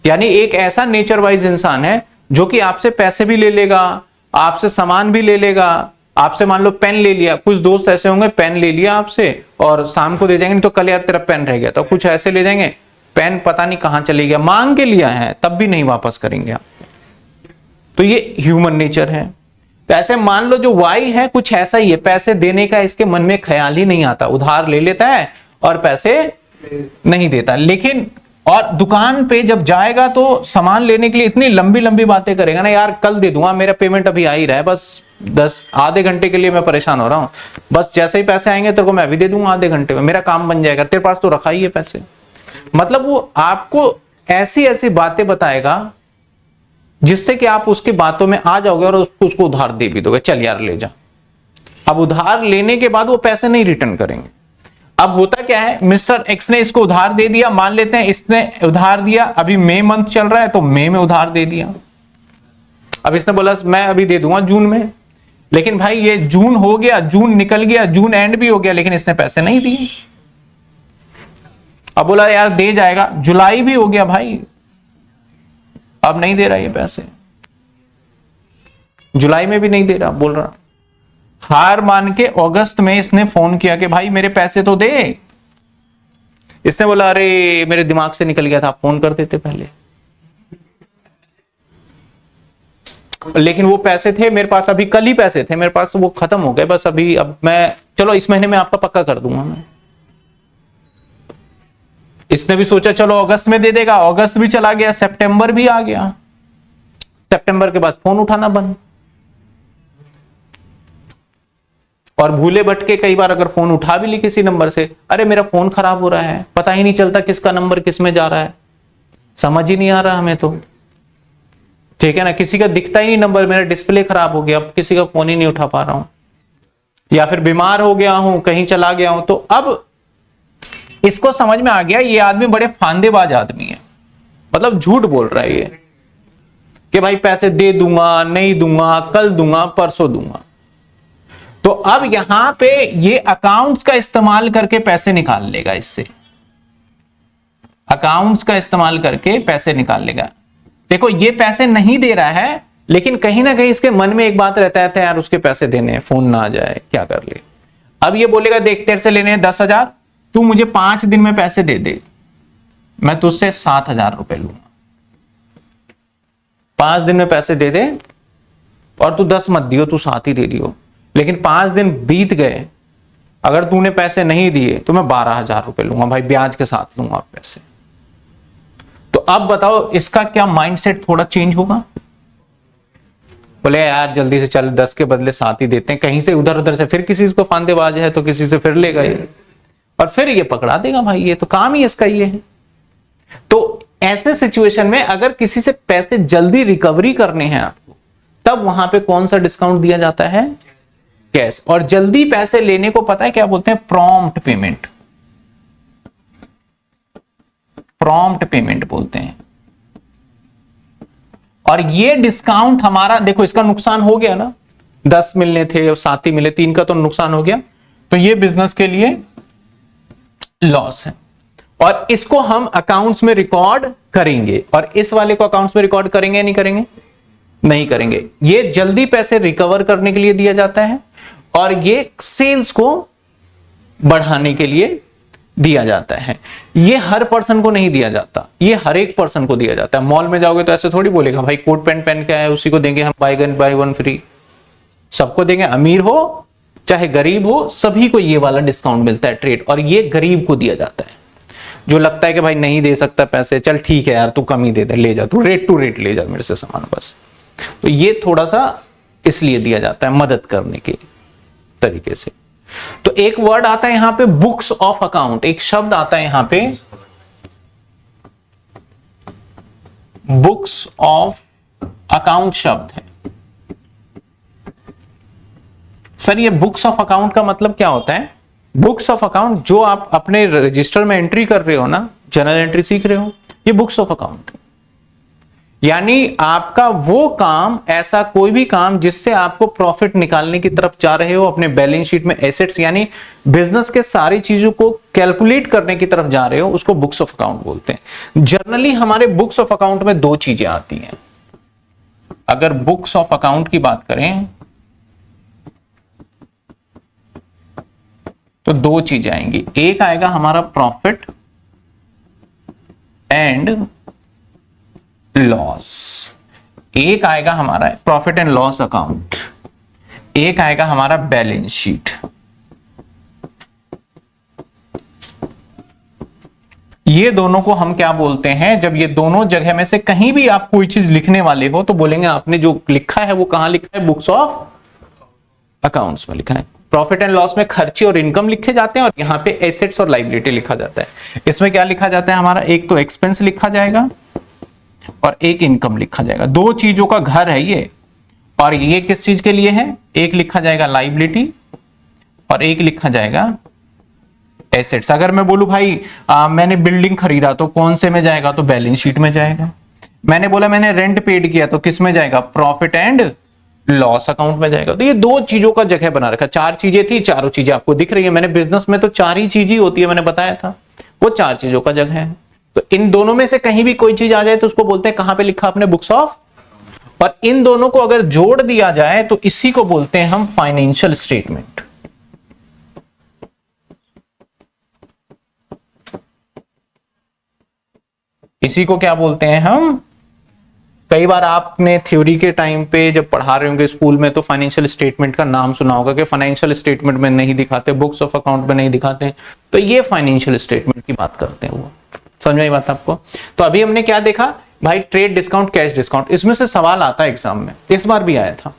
यानी एक ऐसा नेचर वाइज इंसान है जो कि आपसे पैसे भी ले लेगा, आपसे सामान भी ले लेगा। आपसे मान लो पेन ले लिया, कुछ दोस्त ऐसे होंगे पेन ले लिया आपसे और शाम को दे जाएंगे, नहीं तो कल यार तेरा पेन रह गया, तो कुछ ऐसे ले जाएंगे, पेन पता नहीं कहां चले गया, मांग के लिया है तब भी नहीं वापस करेंगे आप। तो ये ह्यूमन नेचर है। तो ऐसे मान लो जो वाई है कुछ ऐसा ही है, पैसे देने का इसके मन में ख्याल ही नहीं आता, उधार ले लेता है और पैसे नहीं देता। लेकिन और दुकान पे जब जाएगा तो सामान लेने के लिए इतनी लंबी लंबी बातें करेगा ना, यार कल दे दूंगा, मेरा पेमेंट अभी आ ही रहा है, बस आधे घंटे के लिए मैं परेशान हो रहा हूं, बस जैसे ही पैसे आएंगे तेरे को मैं अभी दे दूंगा, आधे घंटे में मेरा काम बन जाएगा, तेरे पास तो रखा ही है पैसे। मतलब वो आपको ऐसी ऐसी बातें बताएगा जिससे कि आप उसकी बातों में आ जाओगे और उसको उधार दे भी दोगे, चल यार ले जा। अब उधार लेने के बाद वो पैसे नहीं रिटर्न करेंगे। अब होता क्या है, मिस्टर एक्स ने इसको उधार दे दिया, मान लेते हैं इसने उधार दिया, अभी मई मंथ चल रहा है तो मई में उधार दे दिया। अब इसने बोला मैं अभी दे दूंगा जून में, लेकिन भाई ये जून हो गया, जून निकल गया, जून एंड भी हो गया, लेकिन इसने पैसे नहीं दिए। अब बोला यार दे जाएगा, जुलाई भी हो गया भाई, अब नहीं दे रहा ये पैसे, जुलाई में भी नहीं दे रहा, बोल रहा। हार मान के अगस्त में इसने फोन किया कि भाई मेरे पैसे तो दे। इसने बोला अरे मेरे दिमाग से निकल गया था, आप फोन कर देते पहले। लेकिन वो पैसे थे मेरे पास, अभी कल ही पैसे थे मेरे पास, वो खत्म हो गए बस अभी, अब मैं चलो इस महीने में आपका पक्का कर दूंगा मैं। इसने भी सोचा चलो अगस्त में दे देगा, अगस्त भी चला गया, सितंबर भी आ गया, सितंबर के बाद फोन उठाना बंद। और भूले भटके कई बार अगर फोन उठा भी ली किसी नंबर से, अरे मेरा फोन खराब हो रहा है, पता ही नहीं चलता किसका नंबर किस में जा रहा है, समझ ही नहीं आ रहा हमें तो, ठीक है ना, किसी का दिखता ही नहीं नंबर, मेरा डिस्प्ले खराब हो गया, अब किसी का फोन ही नहीं उठा पा रहा हूं, या फिर बीमार हो गया हूं, कहीं चला गया हूं। तो अब इसको समझ में आ गया ये आदमी बड़े फांदेबाज आदमी है, मतलब झूठ बोल रहा है ये कि भाई पैसे दे दूंगा, नहीं दूंगा, कल दूंगा, परसों दूंगा। तो अब यहां पे ये अकाउंट्स का इस्तेमाल करके पैसे निकाल लेगा, इससे अकाउंट्स का इस्तेमाल करके पैसे निकाल लेगा। देखो ये पैसे नहीं दे रहा है, लेकिन कहीं ना कहीं इसके मन में एक बात रहता है यार उसके पैसे देने हैं, फोन ना आ जाए क्या कर ले। अब ये बोलेगा देख तेरे से लेने हैं 10,000, तू मुझे 5 दिन में पैसे दे दे, मैं तुझसे 7,000 रुपए लूंगा। 5 दिन में पैसे दे दे, और तू 10 मत दियो, तू 7 ही दे दियो। लेकिन 5 दिन बीत गए, अगर तूने पैसे नहीं दिए तो मैं 12,000 रुपए लूंगा भाई, ब्याज के साथ लूंगा पैसे। तो अब बताओ इसका क्या माइंडसेट थोड़ा चेंज होगा। बोले यार जल्दी से चल, 10 के बदले 7 ही देते हैं, कहीं से उधर उधर से फिर किसी को फांदेबाज है तो किसी से फिर लेगा ये, और फिर ये पकड़ा देगा भाई, ये तो काम ही इसका ये है। तो ऐसे सिचुएशन में अगर किसी से पैसे जल्दी रिकवरी करने हैं आपको, तब वहां पे कौन सा डिस्काउंट दिया जाता है, कैश। और जल्दी पैसे लेने को पता है क्या बोलते हैं, प्रॉम्प्ट पेमेंट, प्रॉम्प्ट पेमेंट बोलते हैं। और ये डिस्काउंट हमारा, देखो इसका नुकसान हो गया ना, 10 मिलने थे और 7 ही मिले, 3 का तो नुकसान हो गया, तो ये बिजनेस के लिए लॉस है। और इसको हम अकाउंट्स में रिकॉर्ड करेंगे, और इस वाले को अकाउंट्स में रिकॉर्ड करेंगे या नहीं करेंगे, नहीं करेंगे। ये जल्दी पैसे रिकवर करने के लिए दिया जाता है, और ये सेल्स को बढ़ाने के लिए दिया जाता है। ये हर पर्सन को नहीं दिया जाता, ये हर एक पर्सन को दिया जाता है। मॉल में जाओगे तो ऐसे थोड़ी बोलेगा भाई कोट पैंट पहन के आया उसी को देंगे हम, बाय वन फ्री, सबको देंगे, अमीर हो चाहे गरीब हो, सभी को ये वाला डिस्काउंट मिलता है ट्रेड। और ये गरीब को दिया जाता है, जो लगता है कि भाई नहीं दे सकता पैसे, चल ठीक है यार तू कम ही दे दे, ले जा तू, रेट टू रेट ले जा मेरे से सामान बस। तो ये थोड़ा सा इसलिए दिया जाता है, मदद करने के तरीके से। तो एक वर्ड आता है यहां पे बुक्स ऑफ अकाउंट, एक शब्द आता है यहां पे बुक्स ऑफ अकाउंट शब्द है। सर ये बुक्स ऑफ अकाउंट का मतलब क्या होता है, बुक्स ऑफ अकाउंट जो आप अपने रजिस्टर में एंट्री कर रहे हो ना, जर्नल एंट्री सीख रहे हो, ये बुक्स ऑफ अकाउंट। यानी आपका वो काम, ऐसा कोई भी काम जिससे आपको प्रॉफिट निकालने की तरफ जा रहे हो, अपने बैलेंस शीट में एसेट्स यानी बिजनेस के सारी चीजों को कैलकुलेट करने की तरफ जा रहे हो, उसको बुक्स ऑफ अकाउंट बोलते हैं। जनरली हमारे बुक्स ऑफ अकाउंट में 2 चीजें आती हैं। अगर बुक्स ऑफ अकाउंट की बात करें तो 2 चीजें आएंगी, एक आएगा हमारा प्रॉफिट एंड लॉस, एक आएगा हमारा प्रॉफिट एंड लॉस अकाउंट, एक आएगा हमारा बैलेंस शीट। ये दोनों को हम क्या बोलते हैं, जब ये दोनों जगह में से कहीं भी आप कोई चीज लिखने वाले हो तो बोलेंगे आपने जो लिखा है वो कहां लिखा है, बुक्स ऑफ अकाउंट्स में लिखा है। प्रॉफिट एंड लॉस में खर्चे और इनकम लिखे जाते हैं, और यहां पे एसेट्स और लायबिलिटी लिखा जाता है। इसमें क्या लिखा जाता है हमारा, एक तो एक्सपेंस लिखा जाएगा और एक इनकम लिखा जाएगा। 2 चीजों का घर है ये, और ये किस चीज के लिए है, एक लिखा जाएगा लायबिलिटी और एक लिखा जाएगा एसेट्स। अगर मैं बोलूं भाई मैंने बिल्डिंग खरीदा तो कौन से में जाएगा, तो बैलेंस शीट में जाएगा। मैंने बोला मैंने रेंट पेड किया तो किस में जाएगा, प्रॉफिट एंड लॉस अकाउंट में जाएगा। तो ये 2 चीजों का जगह बना रखा, 4 चीजें थी, चारों चीजें आपको दिख रही है। मैंने बिजनेस में तो 4 ही चीज ही होती है, मैंने बताया था, वो 4 चीजों का जगह है। तो इन दोनों में से कहीं भी कोई चीज आ जाए तो उसको बोलते हैं कहां पे लिखा आपने, बुक्स ऑफ। और इन दोनों को अगर जोड़ दिया जाए तो इसी को बोलते हैं हम फाइनेंशियल स्टेटमेंट। इसी को क्या बोलते हैं हम, कई बार आपने थ्योरी के टाइम पे जब पढ़ा रहे होंगे स्कूल में तो फाइनेंशियल स्टेटमेंट का नाम सुना होगा कि फाइनेंशियल स्टेटमेंट में नहीं दिखाते, बुक्स ऑफ अकाउंट में नहीं दिखाते, तो ये फाइनेंशियल स्टेटमेंट की बात करते हैं। वो समझ में आई बात आपको। तो अभी हमने क्या देखा भाई, ट्रेड डिस्काउंट, कैश डिस्काउंट। इसमें से सवाल आता है एग्जाम में, इस बार भी आया था,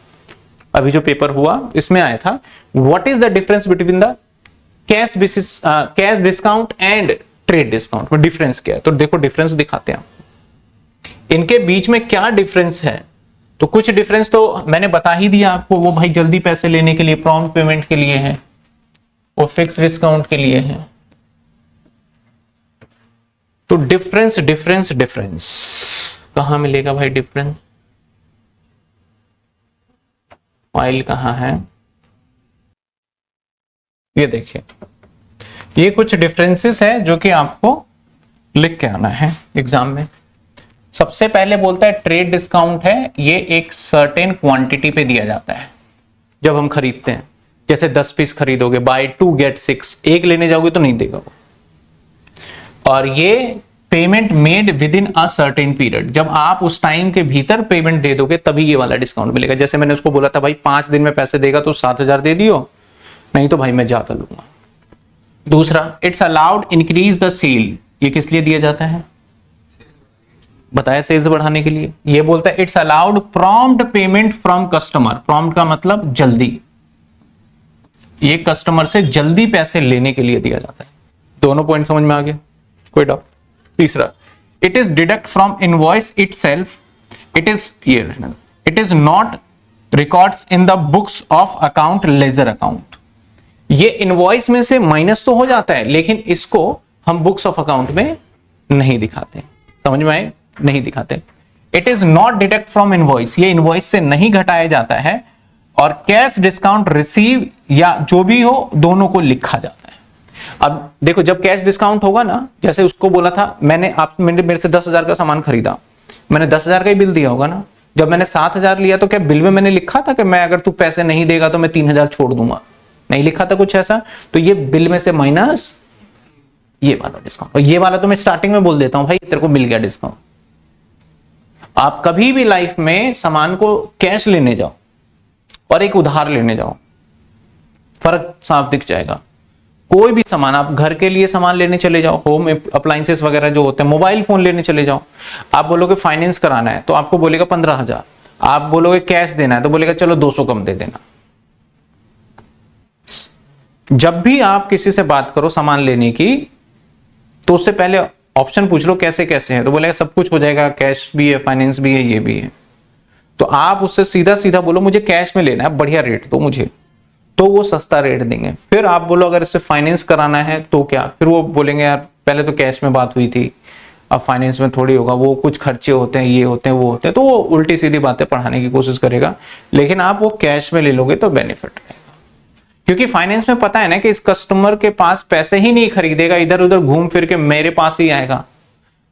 अभी जो पेपर हुआ इसमें आया था, what is the difference between the cash discount and trade discount में डिफरेंस क्या है। तो देखो डिफरेंस दिखाते हैं इनके बीच में क्या डिफरेंस है। तो कुछ डिफरेंस तो मैंने बता ही दिया आपको, वो भाई जल्दी पैसे लेने के लिए, प्रॉम्प्ट पेमेंट के लिए है, वो फिक्स डिस्काउंट के लिए है। तो डिफरेंस डिफरेंस डिफरेंस कहां मिलेगा भाई? डिफरेंस फाइल कहां है? ये देखिए, ये कुछ डिफरेंसेस है जो कि आपको लिख के आना है एग्जाम में। सबसे पहले बोलता है ट्रेड डिस्काउंट है, ये एक सर्टेन क्वांटिटी पे दिया जाता है जब हम खरीदते हैं। जैसे 10 पीस खरीदोगे, बाय 2 गेट 6, एक लेने जाओगे तो नहीं देगा वो। और ये payment made with in a certain period, जब आप उस टाइम के भीतर पेमेंट दे दोगे तभी ये वाला डिस्काउंट मिलेगा। जैसे मैंने उसको बोला था भाई 5 दिन में पैसे देगा तो 7,000 दे दियो, नहीं तो भाई मैं ज्यादा लूंगा। दूसरा, it's allowed increase the sale, ये किस लिए दिया जाता है? बताया, सेल्स बढ़ाने के लिए। ये बोलता है it's allowed prompt payment from customer, prompt का मतलब जल्दी, ये कस्टमर से जल्दी पैसे लेने के लिए दिया जाता है। दोनों पॉइंट समझ में आ गए? कोई डाउट? तीसरा, it is deduct from invoice itself, it is not records in the books of account ledger account. ये इनवॉइस में से माइनस तो हो जाता है, लेकिन इसको हम बुक्स ऑफ अकाउंट में नहीं दिखाते। समझ में आए? नहीं दिखाते। It is not deduct from invoice, ये इनवॉइस से नहीं घटाया जाता है। और कैश डिस्काउंट रिसीव या जो भी हो, दोनों को लिखा जाता है। अब देखो, जब कैश डिस्काउंट होगा ना, जैसे उसको बोला था मैंने मेरे से 10,000 का सामान खरीदा, मैंने 10,000 का ही बिल दिया होगा ना। जब मैंने 7,000 लिया तो क्या बिल में मैंने लिखा था कि मैं अगर तू पैसे नहीं देगा तो मैं 3,000 छोड़ दूंगा? नहीं लिखा था कुछ ऐसा। तो ये बिल में से माइनस ये वाला डिस्काउंट, और ये वाला तो मैं स्टार्टिंग में बोल देता हूं भाई तेरे को मिल गया डिस्काउंट। आप कभी भी लाइफ में सामान को कैश लेने जाओ और एक उधार लेने जाओ, फर्क साफ दिख जाएगा। कोई भी सामान, आप घर के लिए सामान लेने चले जाओ, होम अप्लायंसेस वगैरह जो होते हैं, मोबाइल फोन लेने चले जाओ, आप बोलोगे फाइनेंस कराना है तो आपको बोलेगा 15,000, आप बोलोगे कैश देना है तो बोलेगा चलो 200 कम दे देना। जब भी आप किसी से बात करो सामान लेने की, तो उससे पहले ऑप्शन पूछ लो कैसे कैसे है, तो बोलेगा सब कुछ हो जाएगा, कैश भी है, फाइनेंस भी है, ये भी है। तो आप उससे सीधा सीधा बोलो मुझे कैश में लेना है, बढ़िया रेट दो मुझे, तो वो सस्ता रेट देंगे। फिर आप बोलो अगर इससे फाइनेंस कराना है तो क्या, फिर वो बोलेंगे यार पहले तो कैश में बात हुई थी, अब फाइनेंस में थोड़ी होगा, वो कुछ खर्चे होते हैं, ये होते हैं, वो होते हैं। तो वो उल्टी सीधी बातें पढ़ाने की कोशिश करेगा। लेकिन आप वो कैश में ले लोगे तो बेनिफिट रहेगा, क्योंकि फाइनेंस में पता है ना कि इस कस्टमर के पास पैसे ही नहीं खरीदेगा, इधर उधर घूम फिर के मेरे पास ही आएगा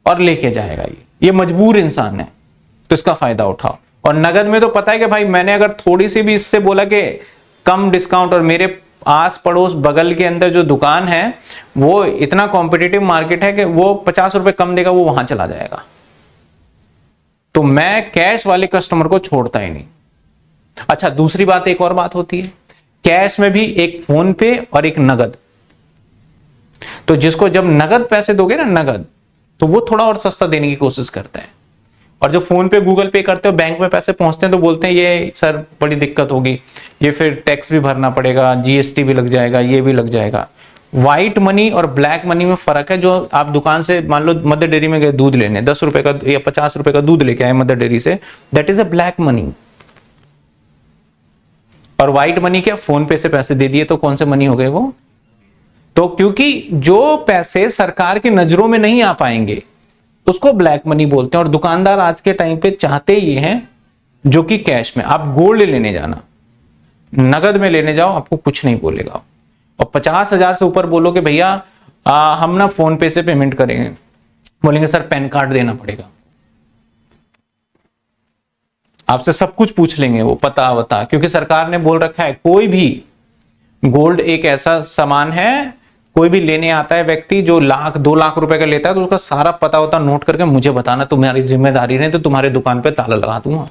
और लेके जाएगा। ये मजबूर इंसान है, तो इसका फायदा उठाओ। और नगद में तो पता है कि भाई मैंने अगर थोड़ी सी भी इससे बोला कि कम डिस्काउंट, और मेरे आस पड़ोस बगल के अंदर जो दुकान है वो इतना कॉम्पिटिटिव मार्केट है कि वो 50 रुपए कम देगा, वो वहां चला जाएगा। तो मैं कैश वाले कस्टमर को छोड़ता ही नहीं। अच्छा, दूसरी बात, एक और बात होती है कैश में भी, एक फोन पे और एक नगद। तो जिसको जब नगद पैसे दोगे ना, नगद, तो वो थोड़ा और सस्ता देने की कोशिश करता है। और जो फोन पे गूगल पे करते हो, बैंक में पैसे पहुंचते हैं तो बोलते हैं ये सर बड़ी दिक्कत होगी, ये फिर टैक्स भी भरना पड़ेगा, जीएसटी भी लग जाएगा, ये भी लग जाएगा। व्हाइट मनी और ब्लैक मनी में फर्क है। जो आप दुकान से मान लो मदर डेयरी में गए दूध लेने, 10 रुपए का या 50 रुपए का दूध लेके आए मदर डेयरी से, that is a black money. और व्हाइट मनी क्या, फोन पे से पैसे दे दिए तो कौन से मनी हो गए वो? तो क्योंकि जो पैसे सरकार की नजरों में नहीं आ पाएंगे उसको ब्लैक मनी बोलते हैं। और दुकानदार आज के टाइम पे चाहते ये हैं जो कि कैश में। आप गोल्ड लेने जाना, नगद में लेने जाओ, आपको कुछ नहीं बोलेगा। और 50,000 से ऊपर बोलो कि भैया हम ना फोन पे से पेमेंट करेंगे, बोलेंगे सर पैन कार्ड देना पड़ेगा। आपसे सब कुछ पूछ लेंगे वो, पता वता, क्योंकि सरकार ने बोल रखा है कोई भी गोल्ड एक ऐसा सामान है, कोई भी लेने आता है व्यक्ति जो 1,00,000-2 लाख रुपए का लेता है तो उसका सारा पता वता नोट करके मुझे बताना, तुम्हारी जिम्मेदारी नहीं तो तुम्हारे दुकान पे ताला लगा दूंगा।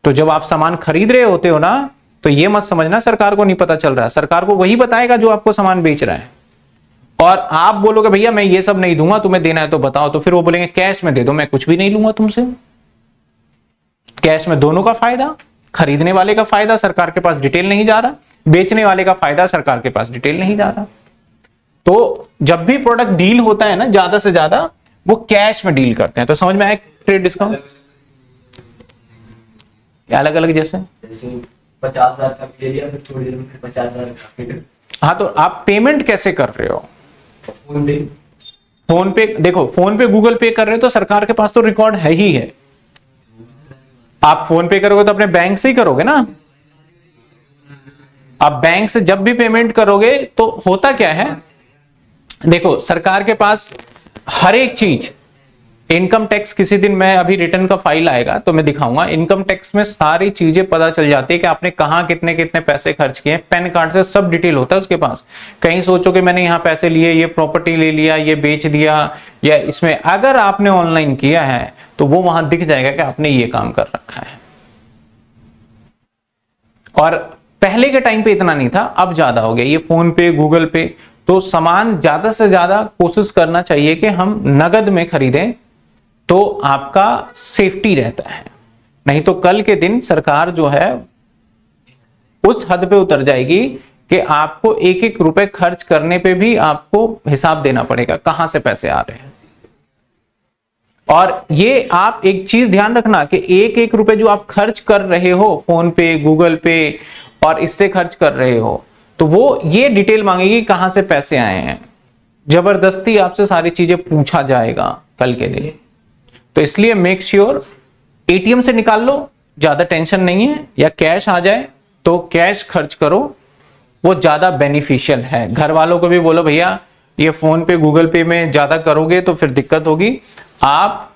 तो जब आप सामान खरीद रहे होते हो ना, तो ये मत समझना सरकार को नहीं पता चल रहा है, सरकार को वही बताएगा जो आपको सामान बेच रहा है। और आप बोलोगे भैया मैं ये सब नहीं दूंगा, तुम्हें देना है तो बताओ, तो फिर वो बोलेंगे कैश में दे दो, मैं कुछ भी नहीं लूंगा तुमसे। कैश में दोनों का फायदा, खरीदने वाले का फायदा, सरकार के पास डिटेल नहीं जा रहा, बेचने वाले का फायदा, सरकार के पास डिटेल नहीं जा रहा। तो जब भी प्रोडक्ट डील होता है ना, ज्यादा से ज्यादा वो कैश में डील करते हैं। तो समझ में आया ट्रेड डिस्काउंट अलग अलग, जैसे 50,000 का ले लिया, फिर थोड़ी देर में 50,000 का। हाँ, तो आप पेमेंट कैसे कर रहे हो? फोन पे। फोन पे देखो, फोन पे गूगल पे कर रहे हो तो सरकार के पास तो रिकॉर्ड है ही है। आप फोन पे करोगे तो अपने बैंक से ही करोगे ना। आप बैंक से जब भी पेमेंट करोगे तो होता क्या है, देखो सरकार के पास हर एक चीज, इनकम टैक्स, किसी दिन मैं अभी रिटर्न का फाइल आएगा तो मैं दिखाऊंगा, इनकम टैक्स में सारी चीजें पता चल जाती है कि आपने कहां कितने कितने पैसे खर्च किए, पैन कार्ड से सब डिटेल होता है उसके पास। कहीं सोचो कि मैंने यहां पैसे लिए, ये प्रॉपर्टी ले लिया, ये बेच दिया, या इसमें अगर आपने ऑनलाइन किया है तो वो वहां दिख जाएगा कि आपने ये काम कर रखा है। और पहले के टाइम पे इतना नहीं था, अब ज्यादा हो गया, ये फोन पे गूगल पे। तो सामान ज्यादा से ज्यादा कोशिश करना चाहिए कि हम नगद में खरीदें, तो आपका सेफ्टी रहता है। नहीं तो कल के दिन सरकार जो है उस हद पे उतर जाएगी कि आपको एक एक रुपए खर्च करने पे भी आपको हिसाब देना पड़ेगा कहां से पैसे आ रहे हैं। और ये आप एक चीज ध्यान रखना कि एक एक रुपए जो आप खर्च कर रहे हो फोन पे गूगल पे और इससे खर्च कर रहे हो, तो वो ये डिटेल मांगेगी कहां से पैसे आए हैं। जबरदस्ती आपसे सारी चीजें पूछा जाएगा कल के दिन। तो इसलिए मेक श्योर एटीएम से निकाल लो, ज्यादा टेंशन नहीं है, या कैश आ जाए तो कैश खर्च करो, वो ज्यादा बेनिफिशियल है। घर वालों को भी बोलो भैया ये फोन पे गूगल पे में ज्यादा करोगे तो फिर दिक्कत होगी। आप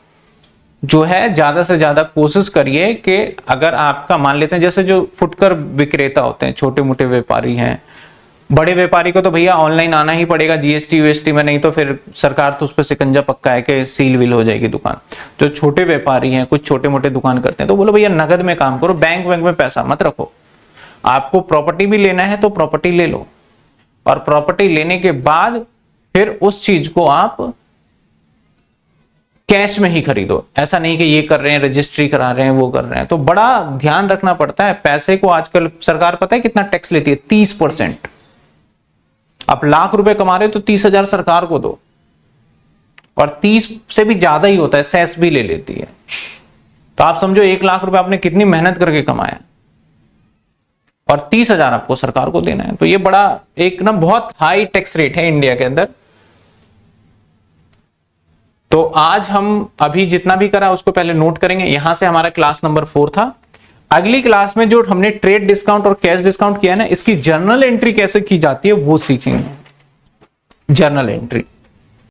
जो है ज्यादा से ज्यादा कोशिश करिए कि अगर आपका, मान लेते हैं जैसे जो फुटकर विक्रेता होते हैं, छोटे मोटे व्यापारी हैं, बड़े व्यापारी को तो भैया ऑनलाइन आना ही पड़ेगा जीएसटी वीएसटी में, नहीं तो फिर सरकार तो उस पर शिकंजा पक्का है कि सील विल हो जाएगी दुकान। जो छोटे व्यापारी हैं, कुछ छोटे मोटे दुकान करते हैं, तो बोलो भैया नगद में काम करो, बैंक में पैसा मत रखो। आपको प्रॉपर्टी भी लेना है तो प्रॉपर्टी ले लो, और प्रॉपर्टी लेने के बाद फिर उस चीज को आप कैश में ही खरीदो। ऐसा नहीं कि ये कर रहे हैं, रजिस्ट्री करा रहे हैं, वो कर रहे हैं। तो बड़ा ध्यान रखना पड़ता है। पैसे को आजकल सरकार पता है कितना टैक्स लेती है, 30%। आप लाख रुपए कमा रहे हो तो 30,000 सरकार को दो, और 30 से भी ज्यादा ही होता है, सेस भी ले लेती है। तो आप समझो 1 लाख रुपए आपने कितनी मेहनत करके कमाया, और 30,000 आपको सरकार को देना है। तो ये बड़ा एक ना बहुत हाई टैक्स रेट है इंडिया के अंदर। तो आज हम अभी जितना भी करा उसको पहले नोट करेंगे। यहां से हमारा क्लास नंबर 4 था। अगली क्लास में जो हमने ट्रेड डिस्काउंट और कैश डिस्काउंट किया ना, इसकी जर्नल एंट्री कैसे की जाती है वो सीखेंगे। Journal entry